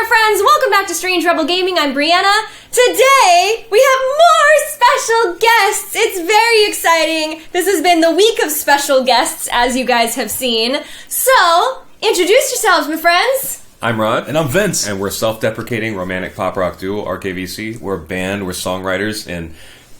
friends, welcome back to Strange Rebel Gaming. I'm Brianna. Today, we have more special guests. It's very exciting. This has been the week of special guests, as you guys have seen. So, introduce yourselves, my friends. I'm Rod. And I'm Vince. And we're self-deprecating romantic pop rock duo, RKVC. We're a band, we're songwriters, and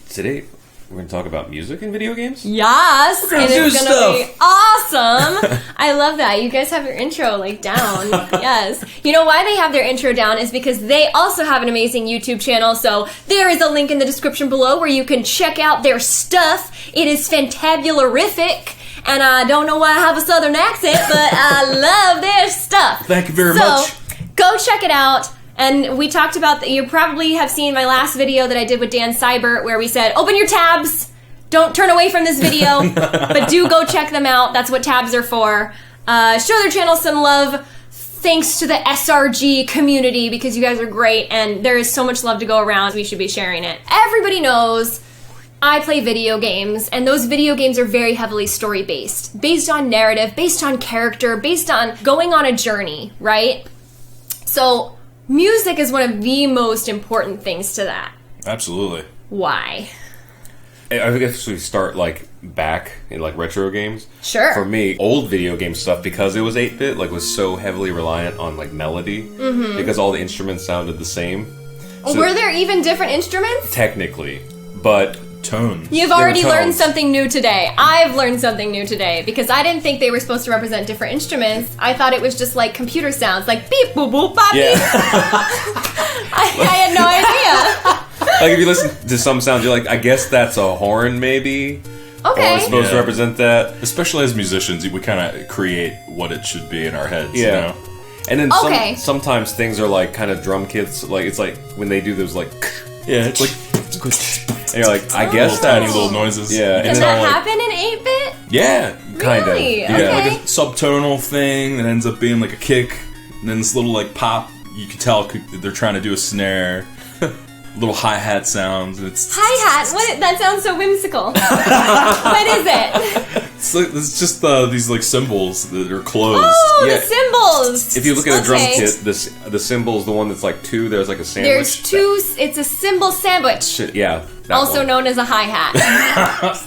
today we're going to talk about music and video games? Yes, and it's going to be awesome. I love that. You guys have your intro, down. Yes. You know why they have their intro down is because they also have an amazing YouTube channel, so there is a link in the description below where you can check out their stuff. It is fantabularific, and I don't know why I have a southern accent, but I love their stuff. Thank you very much. Go check it out. And we talked about, you probably have seen my last video that I did with Dan Seibert where we said, open your tabs, don't turn away from this video, but do go check them out. That's what tabs are for. Show their channel some love. Thanks to the SRG community because you guys are great and there is so much love to go around. We should be sharing it. Everybody knows I play video games, and those video games are very heavily story-based. Based on narrative, based on character, based on going on a journey, right? So music is one of the most important things to that. Absolutely. Why? I guess we start back in retro games. Sure. For me, old video game stuff, because it was 8-bit, was so heavily reliant on melody, because all the instruments sounded the same. So, were there even different instruments? Technically, but tone. You've already learned something new today. I've learned something new today because I didn't think they were supposed to represent different instruments. I thought it was just computer sounds, beep boo boop bop. Yeah. I had no idea. If you listen to some sounds, you're I guess that's a horn, maybe. Okay. Or it's supposed to represent that. Especially as musicians, we kind of create what it should be in our heads. Yeah. You know? And then sometimes things are kind of drum kits. It's when they do those yeah, it's and you're I guess little tiny little noises. Yeah. Can that happen in 8-bit? Yeah. Kind of. Really? Yeah. Okay. A subtonal thing that ends up being a kick, and then this little pop. You can tell they're trying to do a snare. Little hi-hat sounds. And it's hi-hat? What? That sounds so whimsical. What is it? It's just these cymbals that are closed. Oh, Yeah. the cymbals. If you look at a drum kit, the cymbal's the one that's two. There's a sandwich. There's two. It's a cymbal sandwich. Shit, yeah. Also known as a hi-hat.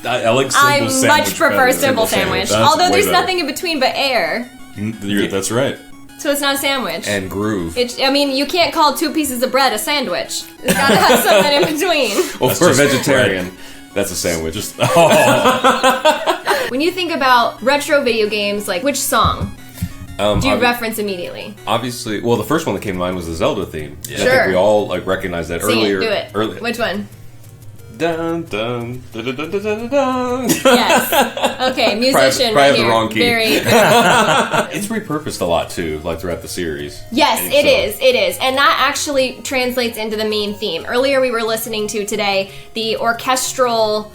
I like cymbal sandwich. I much prefer better. cymbal sandwich. That's Although there's way nothing in between but air. That's right. So it's not a sandwich. And groove. You can't call 2 pieces of bread a sandwich. It's gotta have something in between. Well, That's for a just vegetarian, that's a sandwich. When you think about retro video games, which song do you reference immediately? Obviously, well, the first one that came to mind was the Zelda theme. Yeah. I Sure. think we all recognized that Sing earlier. it, do it. Which one? Dun, dun, dun, dun, dun, dun, dun, dun. Yes. Okay, musician Probably right have the here. wrong key. Very. It's repurposed a lot too, throughout the series. Yes, it is. And that actually translates into the main theme. Earlier we were listening to today the orchestral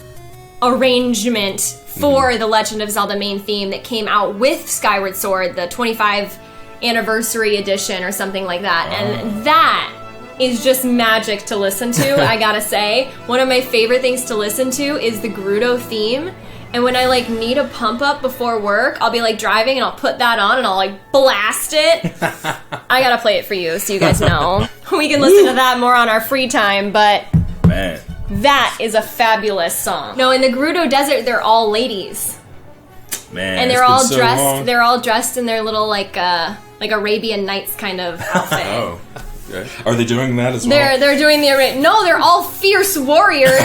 arrangement for the Legend of Zelda main theme that came out with Skyward Sword, the 25th anniversary edition or something like that. And that is just magic to listen to, I gotta say. One of my favorite things to listen to is the Gerudo theme. And when I need a pump up before work, I'll be driving and I'll put that on and I'll blast it. I gotta play it for you so you guys know. We can listen to that more on our free time, but Man. that is a fabulous song. No, in the Gerudo Desert, they're all ladies. Man. And it's they're all been so dressed long. they're all dressed in their little Arabian Nights kind of outfit. Oh. Are they doing that as well? They're doing no, they're all fierce warriors.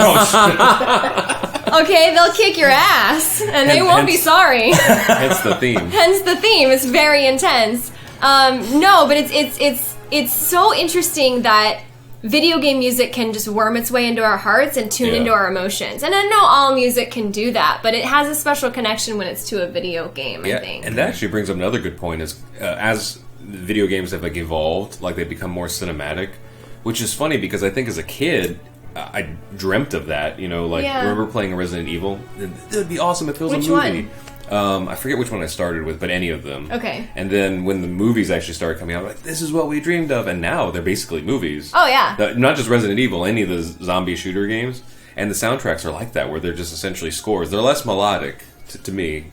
Okay, they'll kick your ass, and they won't be sorry. Hence the theme. Hence the theme. It's very intense. No, but it's so interesting that video game music can just worm its way into our hearts and tune into our emotions. And I know all music can do that, but it has a special connection when it's to a video game, I think. And that actually brings up another good point is as video games have evolved, they become more cinematic, which is funny because I think as a kid I dreamt of that, remember playing Resident Evil? It would be awesome if it was a movie. I forget which one I started with, but any of them. Okay. And then when the movies actually started coming out, this is what we dreamed of, and now they're basically movies. Oh yeah. Not just Resident Evil, any of the zombie shooter games, and the soundtracks are like that, where they're just essentially scores. They're less melodic, to me,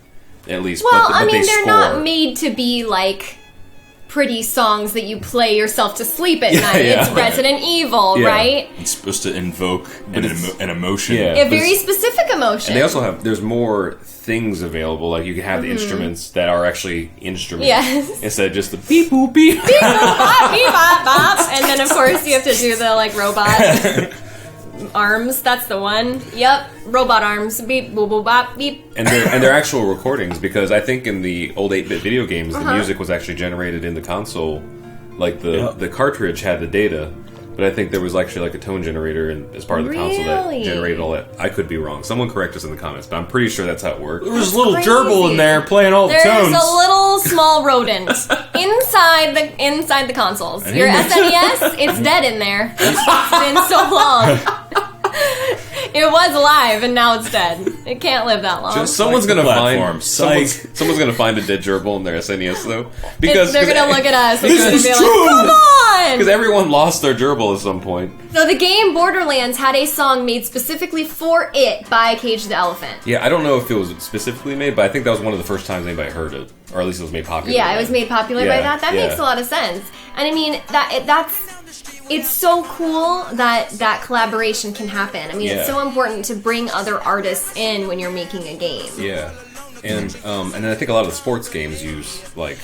at least. Well, but they're score. not made to be pretty songs that you play yourself to sleep at night. It's Resident Evil, right? It's supposed to invoke an emotion. A very specific emotion. And they also have, there's more things available. Like you can have the instruments that are actually instruments instead of just the beep boop beep. Beep boop bop, beep bop bop. And then of course you have to do the like robot arms. That's the one. Yep, robot arms. Beep boop boop bop beep. And they're actual recordings, because I think in the old 8-bit video games the music was actually generated in the console. Like the cartridge had the data. But I think there was actually like a tone generator as part of the console that generated all that. I could be wrong. Someone correct us in the comments, but I'm pretty sure that's how it worked. There was a little gerbil in there playing all the tones. There's a little small rodent inside the consoles. Your SNES, it's dead in there. It's been so long. It was alive and now it's dead. It can't live that long. Someone's gonna find a dead gerbil in their SNES though, because they're gonna look at us. This is be true. Like, come on! Because everyone lost their gerbil at some point. So the game Borderlands had a song made specifically for it by Cage the Elephant. Yeah, I don't know if it was specifically made, but I think that was one of the first times anybody heard it, or at least it was made popular. Yeah, it was made popular by that. That makes a lot of sense. And I mean it's so cool that collaboration can happen. I mean, it's so important to bring other artists in when you're making a game. Yeah, and then I think a lot of the sports games use like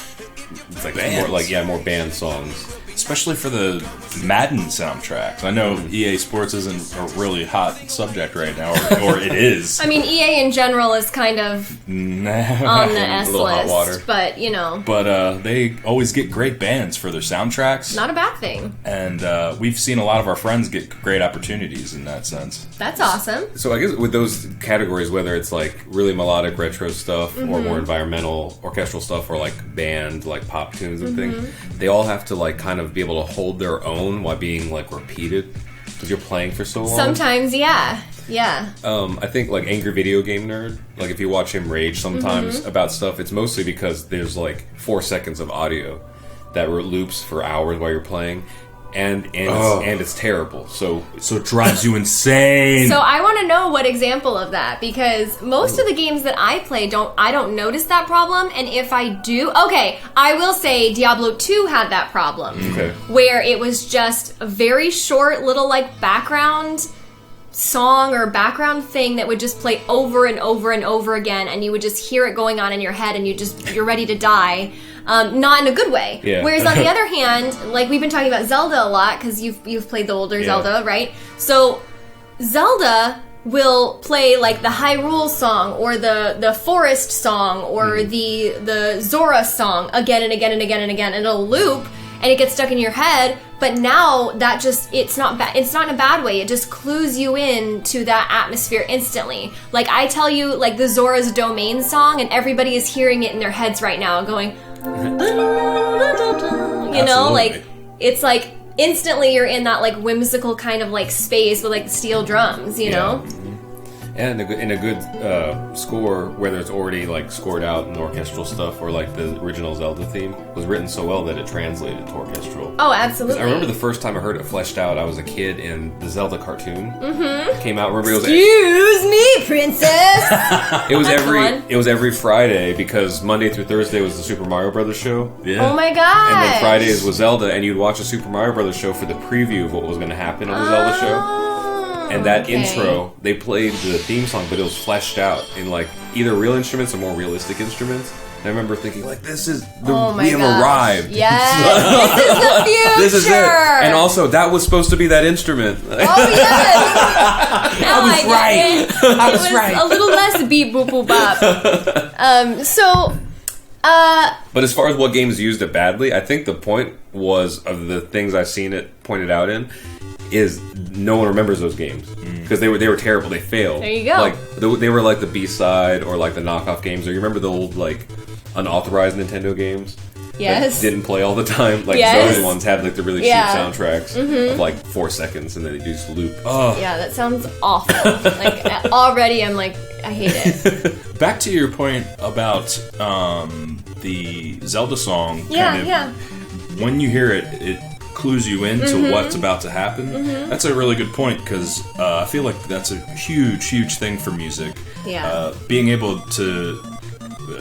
more band songs. Especially for the Madden soundtracks. I know EA Sports isn't a really hot subject right now, or it is. I mean, EA in general is kind of on the S list, hot water. But you know. But they always get great bands for their soundtracks. Not a bad thing. And we've seen a lot of our friends get great opportunities in that sense. That's awesome. So I guess with those categories, whether it's like really melodic retro stuff, or more environmental orchestral stuff, or like band, like pop tunes and things, they all have to like kind of be able to hold their own while being like repeated because you're playing for so long. Sometimes, yeah. I think like Angry Video Game Nerd, like if you watch him rage sometimes about stuff, it's mostly because there's like 4 seconds of audio that loops for hours while you're playing, and it's terrible. So it drives you insane. So I want to know what example of that, because most of the games that I play I don't notice that problem, and if I do, I will say Diablo 2 had that problem, where it was just a very short little like background song or background thing that would just play over and over and over again, and you would just hear it going on in your head, and you're ready to die. Not in a good way. Yeah. Whereas on the other hand, like we've been talking about Zelda a lot because you've played the older Zelda, right? So Zelda will play like the Hyrule song or the Forest song or the Zora song again and again and again and again, and it'll loop and it gets stuck in your head. But now that it's not in a bad way. It just clues you in to that atmosphere instantly. Like I tell you, like the Zora's Domain song, and everybody is hearing it in their heads right now and going, you know, like it's like instantly you're in that like whimsical kind of like space with like the steel drums, you know. And in a good score, whether it's already like scored out in orchestral stuff or like the original Zelda theme, was written so well that it translated to orchestral. Oh, absolutely. I remember the first time I heard it fleshed out, I was a kid, and the Zelda cartoon came out. Remember, Excuse me, princess. It was every Friday, because Monday through Thursday was the Super Mario Brothers show. Yeah. Oh my god. And then Fridays was Zelda, and you'd watch the Super Mario Brothers show for the preview of what was going to happen on the Zelda show. And that intro, they played the theme song, but it was fleshed out in like either real instruments or more realistic instruments. And I remember thinking, like, we have arrived. Yes, this is the future. This is it. And also, that was supposed to be that instrument. Oh yes, I was right. I was right. A little less beep boop boop bop. But as far as what games used it badly, I think the point was of the things I've seen it pointed out in is no one remembers those games because they were terrible. They failed. There you go. Like they were like the B-side or like the knockoff games. Or you remember the old like unauthorized Nintendo games? Yes. That didn't play all the time. Like those ones had like the really cheap soundtracks of like 4 seconds, and then they just loop. Oh. Yeah, that sounds awful. Like already, I'm like, I hate it. Back to your point about the Zelda song. When you hear it, it clues you into what's about to happen. That's a really good point, because I feel like that's a huge thing for music. Yeah. Being able to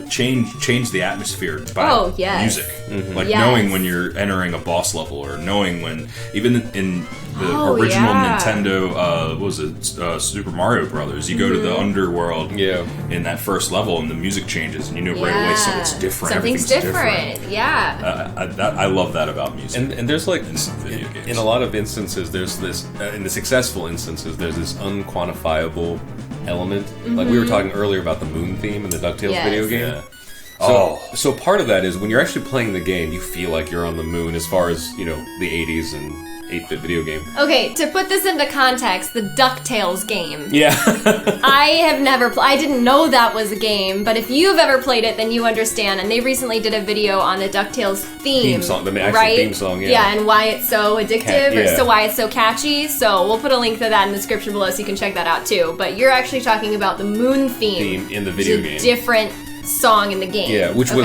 change the atmosphere by music. Like knowing when you're entering a boss level, or knowing when, even in the original Nintendo, what was it, Super Mario Brothers, you go to the underworld in that first level and the music changes and you know right away something's different. Something's different. I love that about music. And there's like, in a lot of instances, there's this, in the successful instances, there's this unquantifiable element. Like we were talking earlier about the Moon theme in the DuckTales video game. So part of that is when you're actually playing the game, you feel like you're on the moon, as far as, you know, the 80s and 8-bit video game. Okay, to put this into context, the DuckTales game. Yeah. I have never I didn't know that was a game, but if you've ever played it, then you understand. And they recently did a video on the DuckTales theme song, the actual theme song, and why it's so addictive, or why it's so catchy. So we'll put a link to that in the description below so you can check that out too. But you're actually talking about the Moon theme in the video game. Different song in the game. Yeah, which was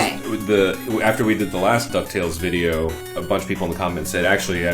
after we did the last DuckTales video, a bunch of people in the comments said, actually, I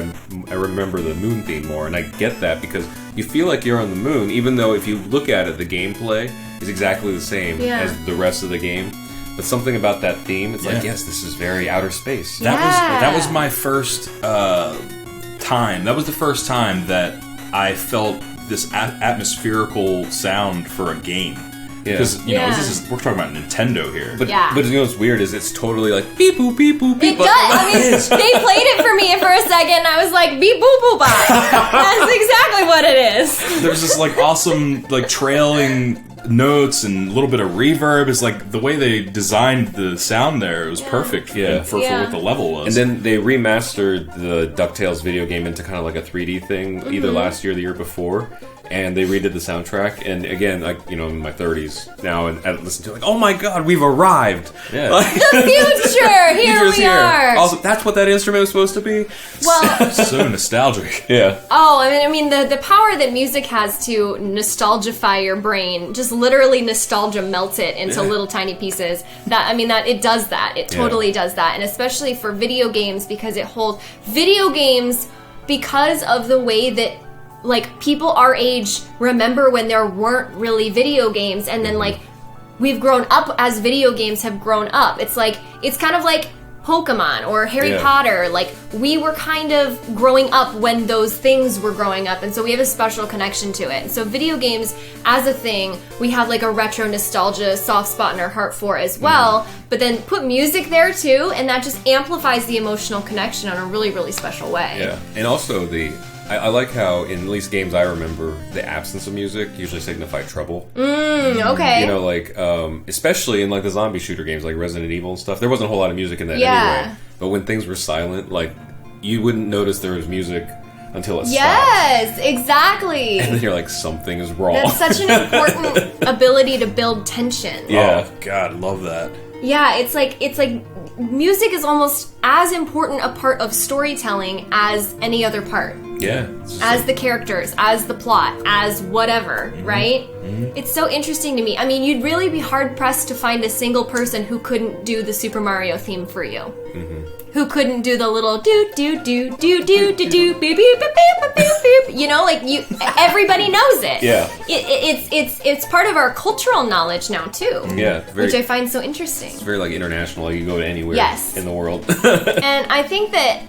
remember the Moon theme more, and I get that because you feel like you're on the moon, even though if you look at it, the gameplay is exactly the same as the rest of the game. But something about that theme, it's like, yes, this is very outer space. That was my first time. That was the first time that I felt this atmospherical sound for a game. Because, you know, we're talking about Nintendo here. But you know what's weird is it's totally like beep boop beep boop beep. It does. I mean, they played it for me for a second. I was like, beep boop boop bop. That's exactly what it is. There's this like awesome like trailing notes and a little bit of reverb. Is like the way they designed the sound there. It was perfect for what the level was. And then they remastered the DuckTales video game into kind of like a 3D thing, either last year or the year before. And they redid the soundtrack, and again, like, you know, in my 30s now, and I listen to it, like, oh my god, we've arrived! Yeah. Like, the future! Here we are! Also, that's what that instrument was supposed to be? Well... so nostalgic. Yeah. Oh, I mean, the power that music has to nostalgify your brain, just literally nostalgia melts it into little tiny pieces. That it does that. It totally does that. And especially for video games, because it holds... Video games, because of the way that like, people our age remember when there weren't really video games, and then, like, we've grown up as video games have grown up. It's like, it's kind of like Pokemon or Harry Potter. Like, we were kind of growing up when those things were growing up, and so we have a special connection to it. And so video games, as a thing, we have, like, a retro nostalgia soft spot in our heart for as well, but then put music there, too, and that just amplifies the emotional connection in a really, really special way. Yeah, and also I like how, in at least games I remember, the absence of music usually signified trouble. Okay. You know, like, especially in, like, the zombie shooter games, like Resident Evil and stuff, there wasn't a whole lot of music in that anyway. But when things were silent, like, you wouldn't notice there was music until it stopped. Yes, exactly. And then you're like, something is wrong. That's such an important ability to build tension. Yeah. Oh, God, love that. Yeah, it's like music is almost as important a part of storytelling as any other part. Yeah. As the characters, as the plot, as whatever, right? It's so interesting to me. I mean, you'd really be hard-pressed to find a single person who couldn't do the Super Mario theme for you. Who couldn't do the little do-do-do-do-do-do-do beep beep beep beep beep beep. You know, like, everybody knows it. Yeah. It's part of our cultural knowledge now, too. Yeah. Which I find so interesting. It's very, like, international. Like, you go to anywhere in the world. And I think that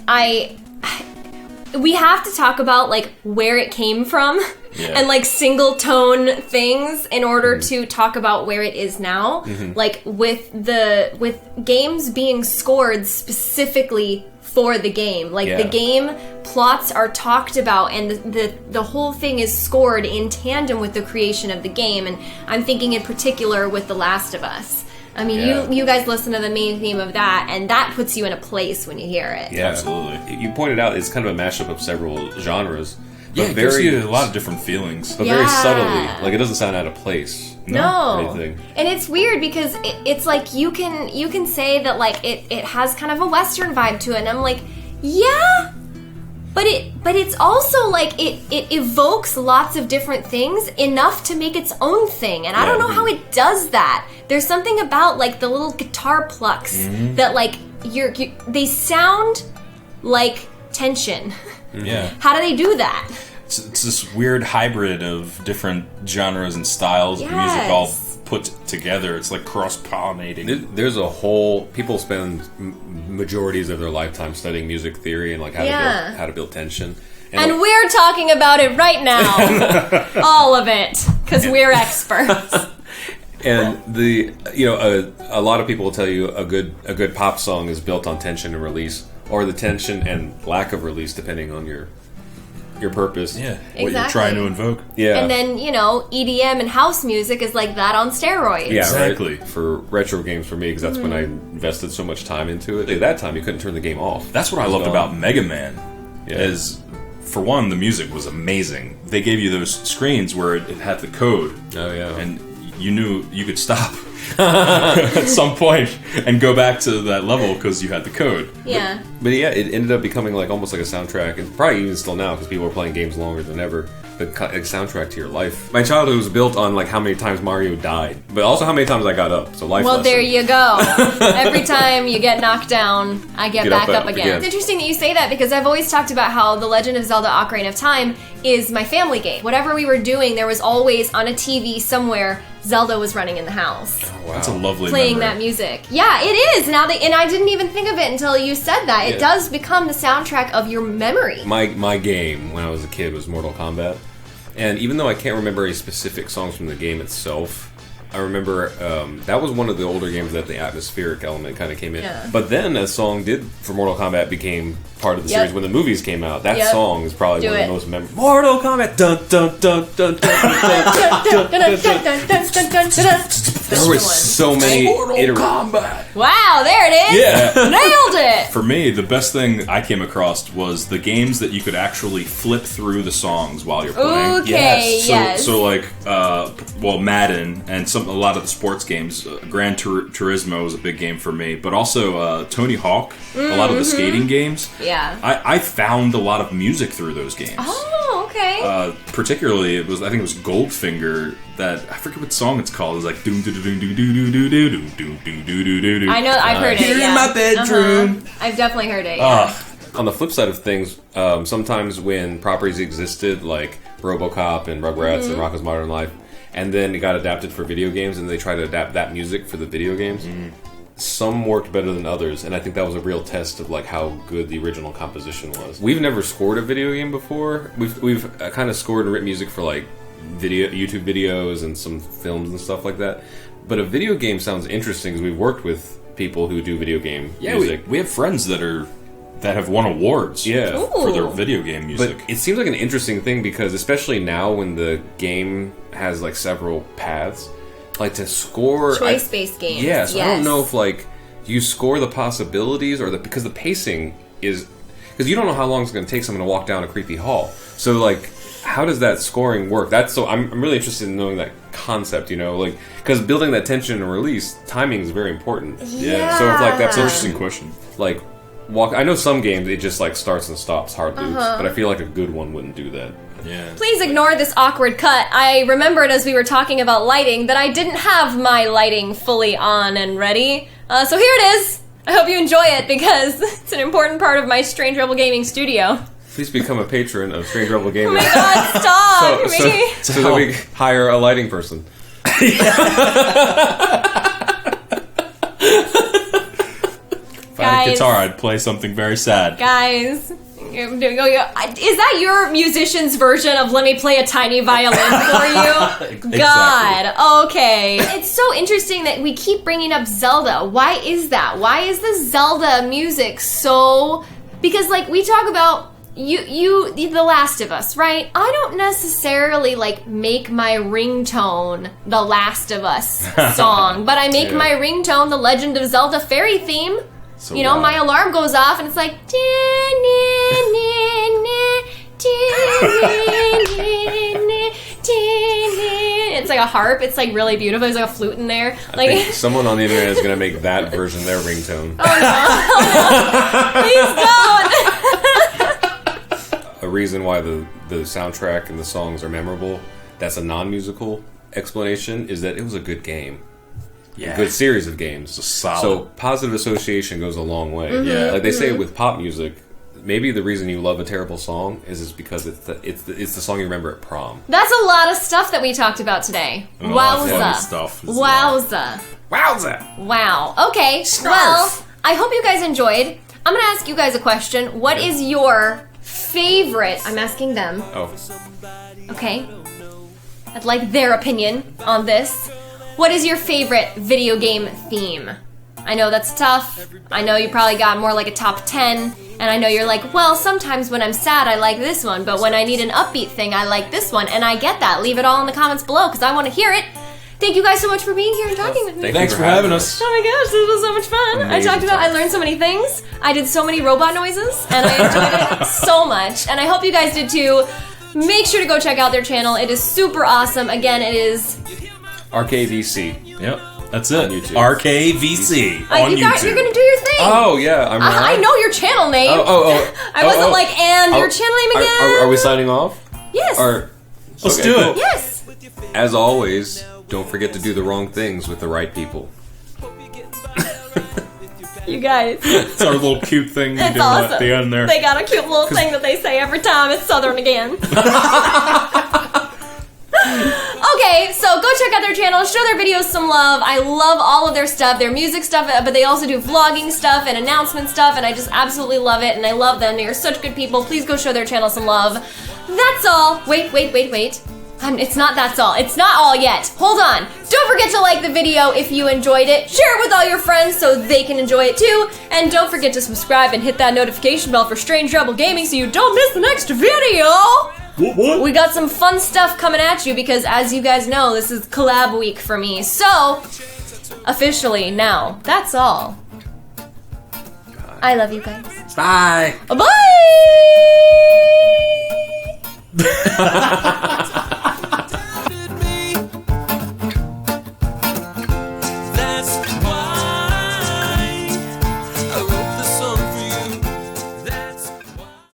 we have to talk about, like, where it came from and, like, single tone things in order to talk about where it is now. Like, with games being scored specifically for the game. Like, the game plots are talked about, and the whole thing is scored in tandem with the creation of the game. And I'm thinking in particular with The Last of Us. I mean, you guys listen to the main theme of that, and that puts you in a place when you hear it. Yeah, absolutely. You pointed out it's kind of a mashup of several genres. Yeah, it gives you a lot of different feelings. But very subtly. Like, it doesn't sound out of place. No. Or anything. And it's weird because it's like you can say that, like, it has kind of a Western vibe to it, and I'm like, yeah, but it's also like it evokes lots of different things enough to make its own thing, and I don't know how it does that. There's something about, like, the little guitar plucks that, like, they sound like tension. Yeah. How do they do that? It's this weird hybrid of different genres and styles of music all put together. It's like cross-pollinating. There's a whole... People spend majorities of their lifetime studying music theory and like how to build tension. And we're talking about it right now. All of it. Because we're experts. And a lot of people will tell you a good pop song is built on tension and release, or the tension and lack of release, depending on your purpose. Yeah, what you're trying to invoke. Yeah. And then, EDM and house music is like that on steroids. Yeah, exactly. Right? For retro games, for me, because that's when I invested so much time into it. At that time, you couldn't turn the game off. That's what I loved about Mega Man. Is, for one, the music was amazing. They gave you those screens where it had the code. Oh, yeah. And you knew you could stop at some point and go back to that level because you had the code. Yeah. But yeah, it ended up becoming like almost like a soundtrack, and probably even still now because people are playing games longer than ever. But a soundtrack to your life. My childhood was built on like how many times Mario died, but also how many times I got up. So life. Well, lesson. there you go. Every time you get knocked down, I get back up again. It's interesting that you say that because I've always talked about how The Legend of Zelda: Ocarina of Time is my family game. Whatever we were doing, there was always on a TV somewhere Zelda was running in the house. Oh, wow. That's a lovely playing memory. that music. Yeah, it is. And I didn't even think of it until you said that. It does become the soundtrack of your memory. My game when I was a kid was Mortal Kombat. And even though I can't remember any specific songs from the game itself, I remember that was one of the older games that the atmospheric element kind of came in. Yeah. But then a song for Mortal Kombat became part of the series when the movies came out. That song is probably one of the most memorable. Mortal Kombat! Dun dun dun dun dun. There were so many iterations. Wow, there it is! Yeah. Nailed it! For me, the best thing I came across was the games that you could actually flip through the songs while you're playing. Okay, yes. So like, Madden and a lot of the sports games. Gran Turismo was a big game for me, but also Tony Hawk. A lot of the skating games. Yeah. I found a lot of music through those games. Oh, okay. Particularly, I think it was Goldfinger. That I forget what song it's called. It's like doom doo doo doo doo doo doo doo doo doo doo doo doo. I know, I've heard it. Here in my bedroom. I've definitely heard it. Yeah. On the flip side of things, sometimes when properties existed like RoboCop and Rugrats and Rocko's Modern Life, and then it got adapted for video games, and they tried to adapt that music for the video games. Some worked better than others, and I think that was a real test of like how good the original composition was. We've never scored a video game before. We've kind of scored and written music for like YouTube videos and some films and stuff like that. But a video game sounds interesting because we've worked with people who do video game music. We have friends that have won awards for their video game music. But it seems like an interesting thing because especially now when the game has like several paths, like to score choice-based games. Yes, I don't know if like you score the possibilities or because the pacing is because you don't know how long it's going to take someone to walk down a creepy hall. So like, how does that scoring work? I'm really interested in knowing that concept. Like because building that tension and release timing is very important. Yeah. So if like that's an interesting question. Like I know some games it just like starts and stops hard loops, but I feel like a good one wouldn't do that. Yeah. Please ignore this awkward cut. I remembered as we were talking about lighting that I didn't have my lighting fully on and ready. So here it is. I hope you enjoy it because it's an important part of my Strange Rebel Gaming studio. Please become a patron of Strange Rebel Gaming. Oh my god, stop! So that we hire a lighting person. If I had a guitar, I'd play something very sad. Guys, is that your musician's version of "Let me play a tiny violin for you"? Exactly. God, okay. It's so interesting that we keep bringing up Zelda. Why is that? Why is the Zelda music so? Because like we talk about you, The Last of Us, right? I don't necessarily like make my ringtone The Last of Us song, but I make my ringtone The Legend of Zelda fairy theme. So my alarm goes off and it's like it's like a harp. It's like really beautiful. There's like a flute in there. I think someone on the internet is going to make that version their ringtone. Oh no! Please don't. A reason why the soundtrack and the songs are memorable, that's a non-musical explanation, is that it was a good game. Yeah. A good series of games. Solid. So positive association goes a long way. Yeah. Like they say with pop music, maybe the reason you love a terrible song is because it's the song you remember at prom. That's a lot of stuff that we talked about today. Wowza. Stuff Wowza. Wowza! Wow. Okay. Well, I hope you guys enjoyed. I'm gonna ask you guys a question. What is your favorite? I'm asking them. Oh. Okay. I'd like their opinion on this. What is your favorite video game theme? I know that's tough. I know you probably got more like a top 10. And I know you're like, well, sometimes when I'm sad, I like this one. But when I need an upbeat thing, I like this one. And I get that. Leave it all in the comments below because I want to hear it. Thank you guys so much for being here and talking with me. Thanks for having us. Oh my gosh, this was so much fun. I learned so many things. I did so many robot noises. And I enjoyed it so much. And I hope you guys did too. Make sure to go check out their channel. It is super awesome. Again, it is... RKVC. Yep. That's it. On YouTube. RKVC on YouTube. You're gonna do your thing. Oh yeah, I'm right. I know your channel name. I wasn't like, and your channel name again. Are we signing off? Yes. Let's do it. Yes. As always, don't forget to do the wrong things with the right people. You guys. It's our little cute thing we do awesome. at the end there. They got a cute little thing that they say every time. It's Southern again. Okay, so go check out their channel, show their videos some love. I love all of their stuff, their music stuff, but they also do vlogging stuff and announcement stuff, and I just absolutely love it, and I love them. They are such good people. Please go show their channel some love. That's all. Wait. It's not that's all. It's not all yet. Hold on. Don't forget to like the video if you enjoyed it. Share it with all your friends so they can enjoy it too. And don't forget to subscribe and hit that notification bell for Strange Rebel Gaming so you don't miss the next video. What? We got some fun stuff coming at you because, as you guys know, this is collab week for me. So, officially now, that's all. I love you guys. Bye. Bye!